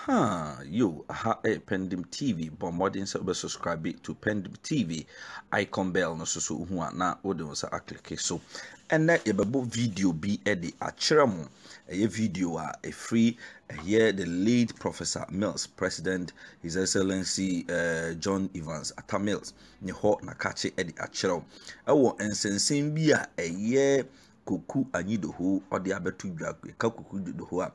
Pendim TV, but modern subscribe to Pendim TV icon bell no so hu na wode wo sa click so. And na yebebo video bi e de akyerɛ mo. Video a free here the late Professor Mills, President His Excellency John Evans Atta Mills, ne ho na kache e de akyerɛ. Ɛwɔ ensensen bi a Koku Anyidoho or the abetu dwa ka Koku Doho a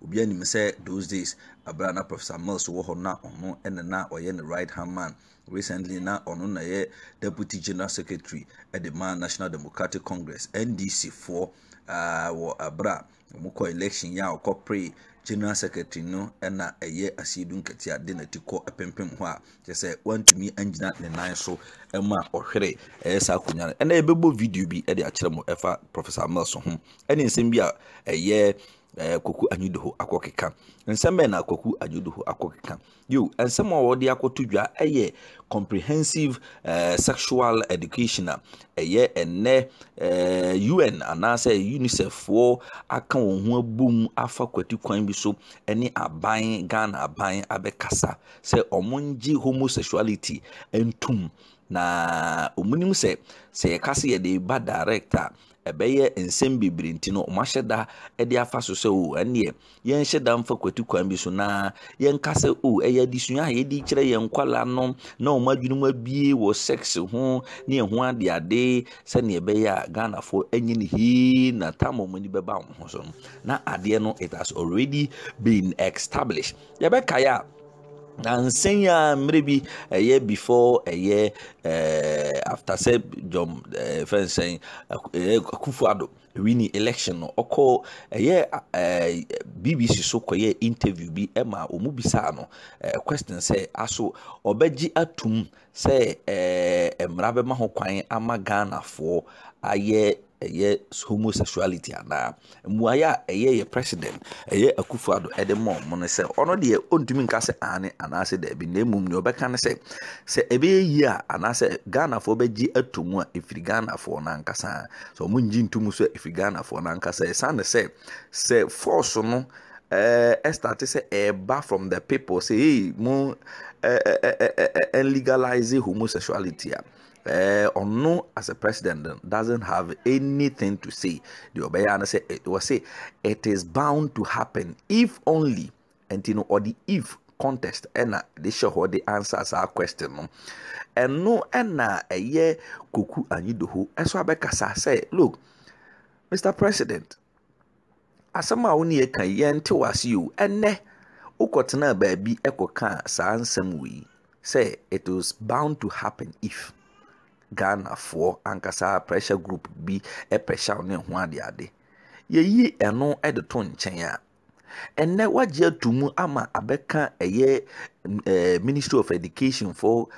obi anim sɛ those days abrana Professor Mills wo ho na ono na oye the right hand man recently na ono na ye Deputy General Secretary at the National Democratic Congress NDC for wo abra mo election ya pray General Secretary no na asiedu nkati ade na tiko epempem ho a je se wantumi angina ne nan so ema ohwere sa akunya na ebebo video bi de akyerɛ mo efa Professor Mills ho ene nsɛm bi a Koku Anyidoho akokeka nsɛm na Koku Anyidoho akokeka nsɛm a wɔde akoto dwa comprehensive sexual education ene UN anase UNICEF for aka wɔn ho abom afa kwati kwan bi so ene aban Ghana aban abekasa sɛ ɔmonji homosexuality entum na omunim sɛ yɛkase yɛde ba director ebeye nsɛm bebre nti no ɔmahyɛda de afa so sɛ ɛne yɛn hyɛda mfa kwati kwan bi so na yɛn kase ɛyɛ disua a yɛdi kyerɛ yɛn kwala no na ɔmadwene mu abie wɔ sex ho ne ho ade sɛ ne ɛbɛyɛ a Ghana fo anyi ne hi na tamomani bɛba ho so na adeɛ no it has already been established yɛbɛkae na nsenya mrebi before after said John fencing Akufo-Addo winning election no oko BBC so koye interview bi ema omubisa no question say aso obeji atum say emra be ma ho kwan ama Ghana for homosexuality ana muaya ye president Akufo-Addo edemo mo no se ono de ontumi nka se ane anase da bi na mum ne obeka ne se ebe yi a anase Ghana for beji atum a ifiri Ghana for na nkasa so mo nji ntum so ifiri Ghana for na nkasa e say force no start say eba from the people say hey mo legalize homosexuality no as a president doesn't have anything to say. The Obayana say it was say it is bound to happen if only and or the if contest and they show the answers our question no and no and a year Koku Anyidoho eso abekasa say look Mr. President asama woni e kan yente wase you enne ukotena baabi ekoka saa nsem wi say it was bound to happen if Ghana for ankasa pressure group bi pressure ne ho ade yeyi eno de to nkyɛn a enne wagye atumu ama abeka Ministry of Education for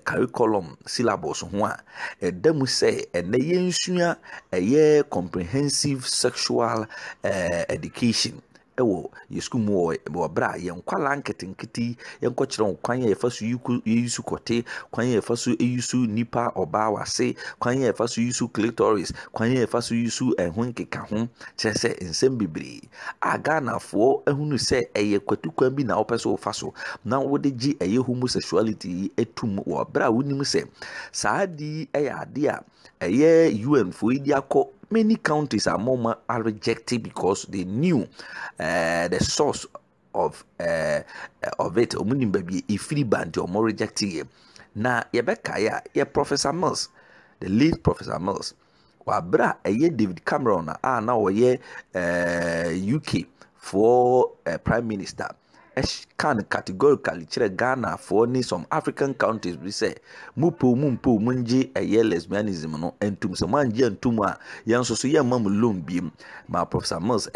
curriculum syllabus ho a edamu say enne yensua comprehensive sexual education ewo yesku mu wo bra yen kwala nketenketi yen kokyere kwan ye faso yusu kote kwan ye faso yusu nipa oba wase kwan ye faso yusu clitoris kwan ye faso yusu ehun ho kyerese nsem bebre Ghana fo ehunu se kwatukwan bi na opeso faso na wode gi homosexuality etum wo bra wonim se saadi ade a UN fo idi akọ many countries are rejected because they knew the source of it. Omunim baby ifiri band or more rejected. Na yebeka ya Professor Mills, the late Professor Mills. Wabra David Cameron na oye UK for Prime Minister. Can categorically chere Ghana for ni some African countries we say mumpo munji lesbianism no entum se manje entum a yenso so ye mam lom biem ma Professor Mills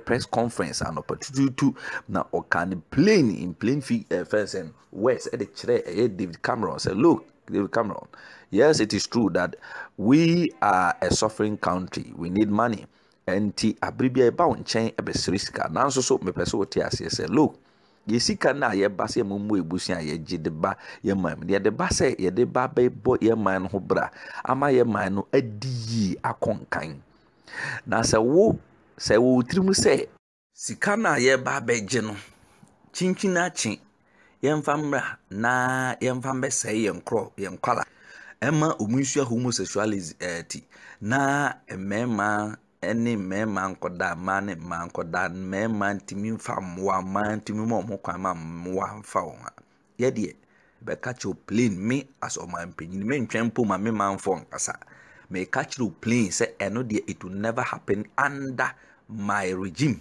press conference and opportunity to na o can in plain fencing words e de chere David Cameron say look David Cameron, yes it is true that we are a suffering country, we need money enti abribia ba wonchen ebesiriska nanso so mepeso wote ase say look yesika na ye ba se mumu ebusia ye gide ba ye man ye de ba se ye de ba be bo ye man ho bra ama ye man no adi akonkan na se wo trimu se sika na ye ba beje no chinchina chi yemfa mra na yemfa mbese yenkwala ema omunsu homosexuality na emema ene mema nkoda ma ne ma nkoda mema ntimi mfa mwa ma ntimi mo kwan ma mwa mfa won ye de be catch your plane me as o man penyin me ntwempo ma me man fo nkasa me catch your plane say eno de it will never happen under my regime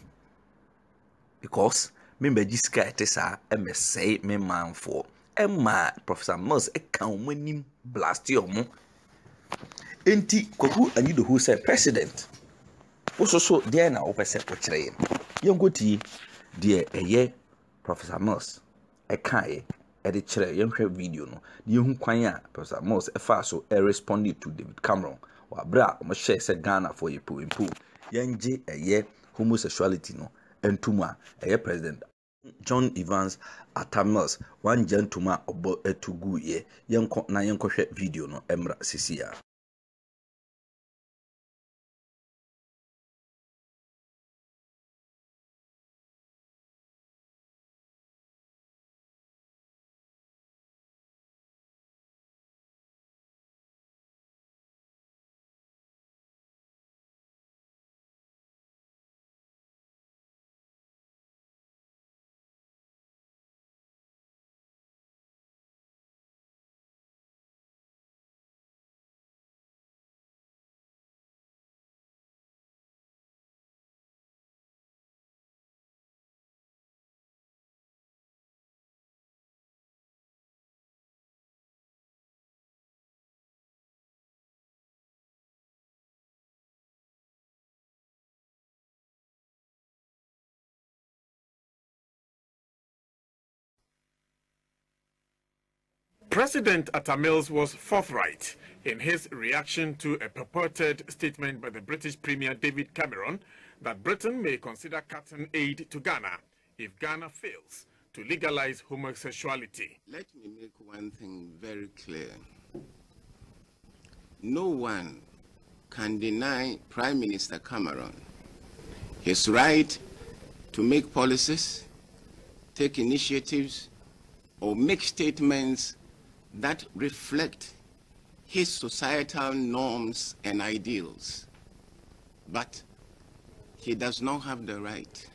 because me magi sky tesa me say me man fo Emma Professor Mills kan manim blast yomo enti Kwaku Anyido who said president so there na opese ko kire yenkoti de eye Professor Mills kan de kire yenhwe video no de yehu kwan a Professor Mills fa so responded to David Cameron wa bra o share say Ghana for impo yenje eye homosexuality no entuma eye president John Evans Atta Mills one gentleman obo etugu ye yenko na yenkohwe video no emra sisia. President Atta Mills was forthright in his reaction to a purported statement by the British Premier David Cameron that Britain may consider cutting aid to Ghana if Ghana fails to legalize homosexuality. Let me make one thing very clear. No one can deny Prime Minister Cameron his right to make policies, take initiatives, or make statements that reflect his societal norms and ideals. But he does not have the right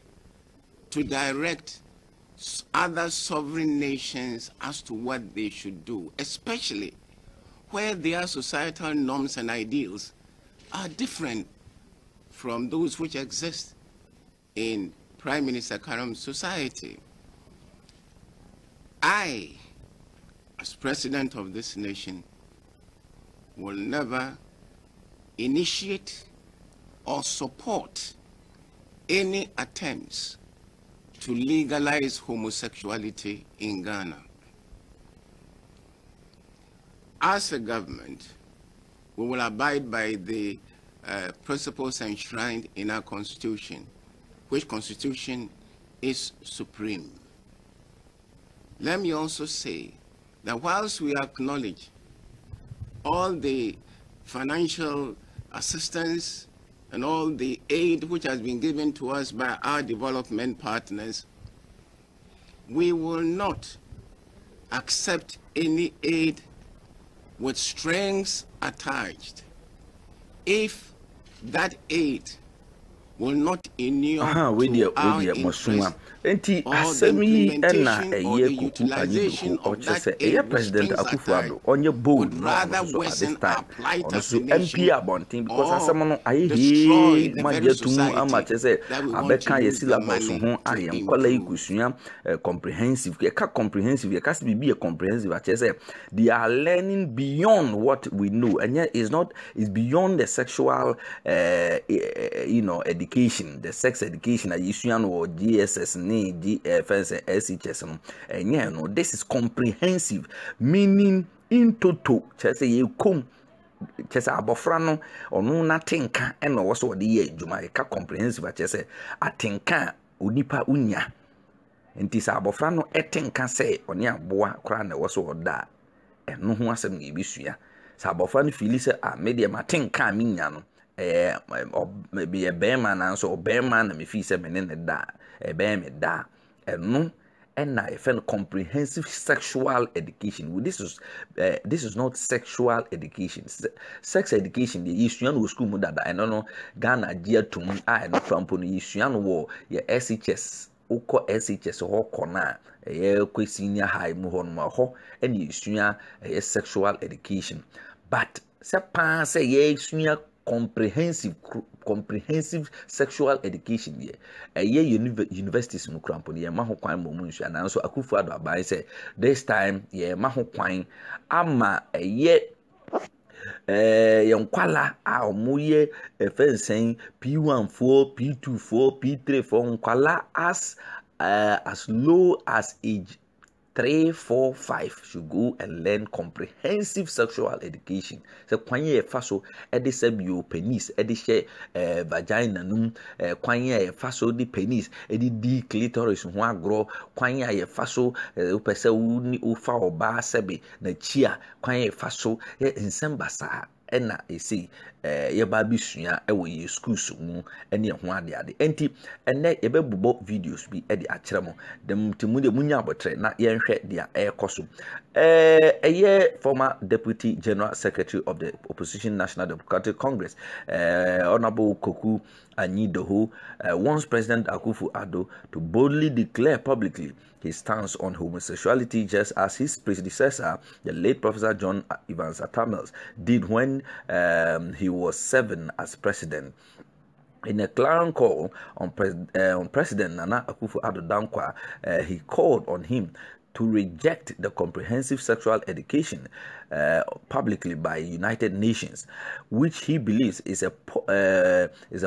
to direct other sovereign nations as to what they should do, especially where their societal norms and ideals are different from those which exist in Prime Minister Cameron's society. I, as president of this nation, will never initiate or support any attempts to legalize homosexuality in Ghana. As a government, we will abide by the principles enshrined in our constitution, which constitution is supreme. Let me also say that whilst we acknowledge all the financial assistance and all the aid which has been given to us by our development partners, we will not accept any aid with strings attached if that aid will not inure to our interest enti asemi na eye Kwaku Anyido o chese eye president Akufo-Addo onye bold no so at this time on so MP abontin because asem no aye he majetum ama chese abeka ye syllabus ho aye nkola ikusua comprehensive comprehensive ye kasi bibi comprehensive chese they are learning beyond what we know and yet is beyond the sexual education, the sex education ayisuan or GSS GFS SHS no this is comprehensive, meaning in total chese ye kom chese abofra no onu na tenka e no wo so de ye adwuma ka comprehensive chese atenka onipa unya enti sa abofra no etenka se oni aboa kra na wo so oda eno ho asem na ebisua sa abofra no fili se media matenka minya no maybe a bearman and so bearman me fee 7 in the da a bear me da and no and I found comprehensive sexual education. This is not sexual education. Sex education. The issue school that I don't know Ghana dear to me. I no Trump on the issue war your SHS. Oko SHS ho kona ko senior high mu ho no ho and you sexual education. But say ye comprehensive sexual education universities mu krampo ye ma ho kwan mo mu nsu and so Akufo-Addo abai say this time ye ma ho kwan ama yankwala a omuye efensen P1 4 P2 4 P3 4 nkwala as low as age 3, 4, 5 should go and learn comprehensive sexual education. So kwanye faso ede sebio penis ede she vagina num kwanye faso di penis ede di clitoris ho agro kwanye faso upese uni ufa oba sebe na chia kwanye faso nsembasa ena esi ye ba bisua ewo ye schools mu ene ho ade enti ene ye bebubo videos bi e de akere mo dem timu de munya abotre na ye nhwe dia ekoso former deputy general secretary of the opposition National Democratic Congress Honorable Koku Anyi-Doho wants President Akufo-Addo to boldly declare publicly his stance on homosexuality, just as his predecessor, the late Professor John Evans Atta Mills, did when he was serving as president. In a clarion call on President Nana Akufo-Addo Dankwa, he called on him to reject the comprehensive sexual education publicly by United Nations, which he believes is a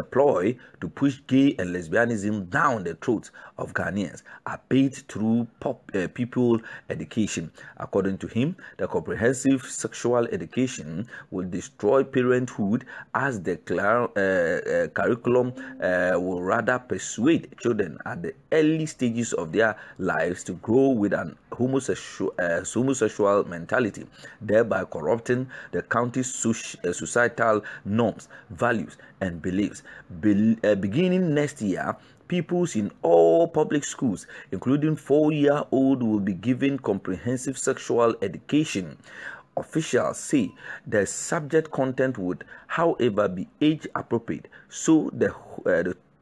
ploy to push gay and lesbianism down the throats of Ghanaians, albeit through people education. According to him, the comprehensive sexual education will destroy parenthood, as the curriculum will rather persuade children at the early stages of their lives to grow with an homosexual mentality, thereby corrupting the country's societal norms, values, and beliefs. Beginning next year, pupils in all public schools, including 4-year-old, will be given comprehensive sexual education. Officials say the subject content would, however, be age appropriate, so the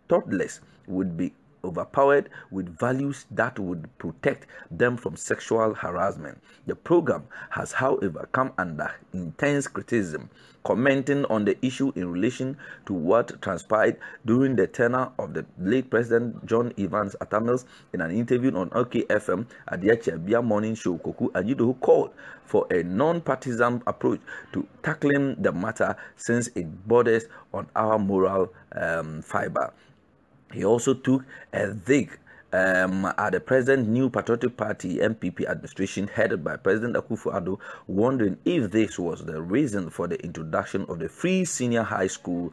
toddlers would be overpowered with values that would protect them from sexual harassment. The program has, however, come under intense criticism. Commenting on the issue in relation to what transpired during the tenure of the late President John Evans Atta Mills, in an interview on OKFM at the Achebia morning show, Koku Anyi-Doho called for a non-partisan approach to tackling the matter, since it borders on our moral fiber. He also took a dig at the present New Patriotic Party (NPP) administration headed by President Akufo-Addo, wondering if this was the reason for the introduction of the free senior high school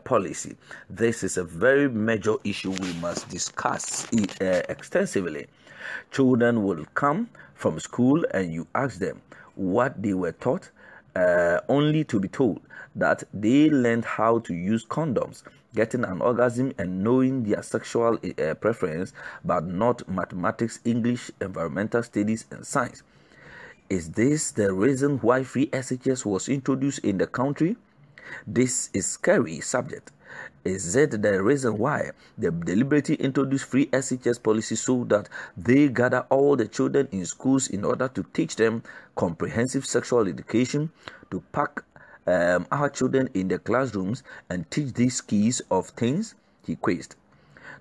policy. This is a very major issue we must discuss extensively. Children will come from school and you ask them what they were taught, only to be told that they learned how to use condoms, getting an orgasm, and knowing their sexual preference, but not mathematics, English, environmental studies, and science. Is this the reason why free SHS was introduced in the country? This is a scary subject. Is it the reason why they deliberately introduced free SHS policy, so that they gather all the children in schools in order to teach them comprehensive sexual education, to pack our children in the classrooms and teach these keys of things? He quizzed,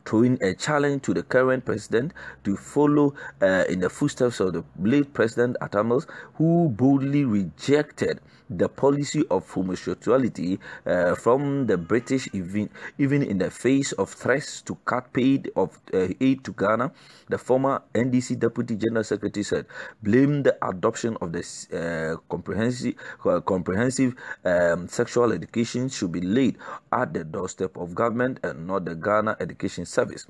throwing a challenge to the current president to follow in the footsteps of the late President Atta Mills, who boldly rejected the policy of homosexuality from the British, even in the face of threats to cut aid to Ghana. The former NDC Deputy General Secretary said, blamed the adoption of the comprehensive sexual education should be laid at the doorstep of government and not the Ghana education Service.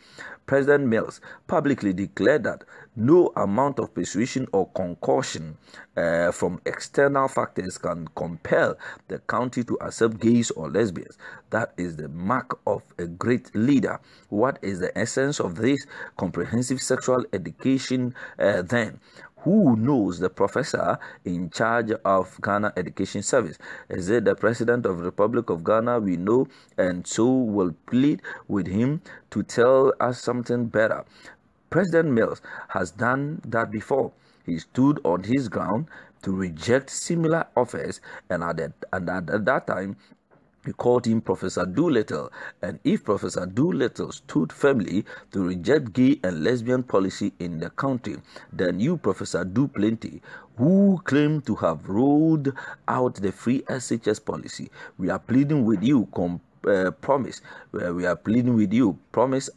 President Mills publicly declared that no amount of persuasion or concoction from external factors can compel the county to accept gays or lesbians. That is the mark of a great leader. What is the essence of this comprehensive sexual education then? Who knows the professor in charge of Ghana Education Service? Is it the President of the Republic of Ghana? We know, and so will plead with him to tell us something better. President Mills has done that before. He stood on his ground to reject similar offers, and at that time, he called him Professor Doolittle. And if Professor Doolittle stood firmly to reject gay and lesbian policy in the country, then you, Professor Do Plenty, who claim to have rolled out the free SHS policy, we are pleading with you, promise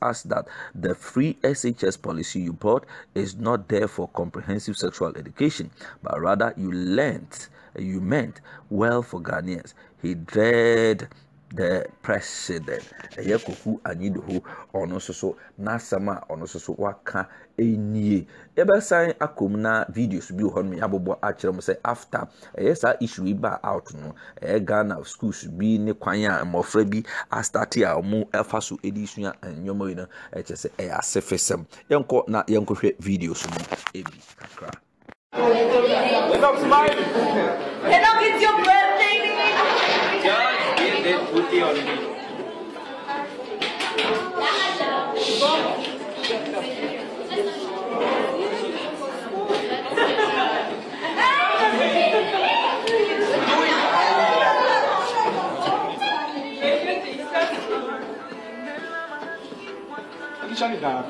us that the free SHS policy you brought is not there for comprehensive sexual education, but rather you meant well for Ghanaians. He dread the president. Yakuku Anyido ono so nasama ono so waka enie. Ebe sign akomna videos bi ho me abobo a kire mo say after yesa issue ba out no Ghana schools bi ne kwan a mofra bi a start a mo efa so edisua anyomo yi no che say asefesem yenko na yenko hwe videos no ebi kakra. Stop smiling. Hello, it's your birthday. Just get that booty on me. Shut it down.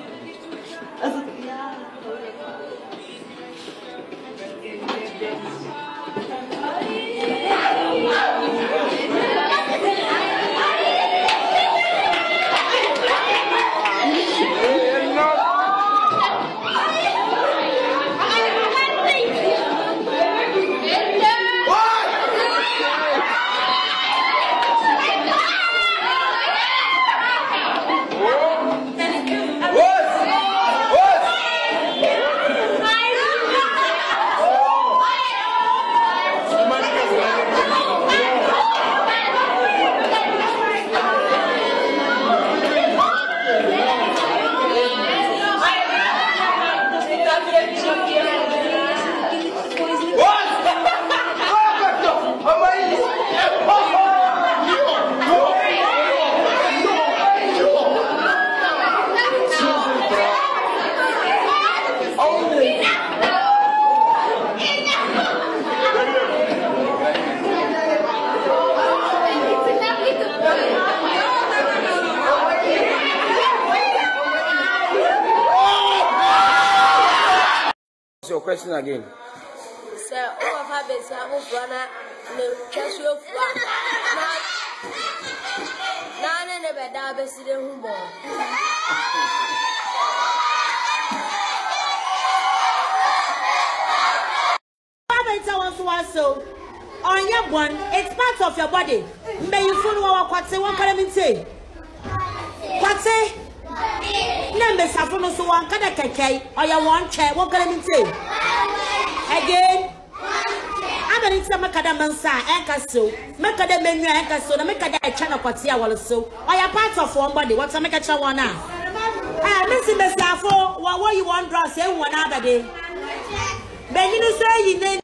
Your question again. Sir, all of our best have brother, no cash your flat. None never die, best in the room. So, on your one, it's part of your body. May you follow what say one can say. What say? Number Safono so one can or your one chair, what can I say? Again, I'm going to Macadamansa, Ancaso, Macadamania, Ancaso, the Macada channel, what's here also, or your part of one body, what's a Macacha one now? Missing the Safo, what you want, draw, say one other day. Then you say you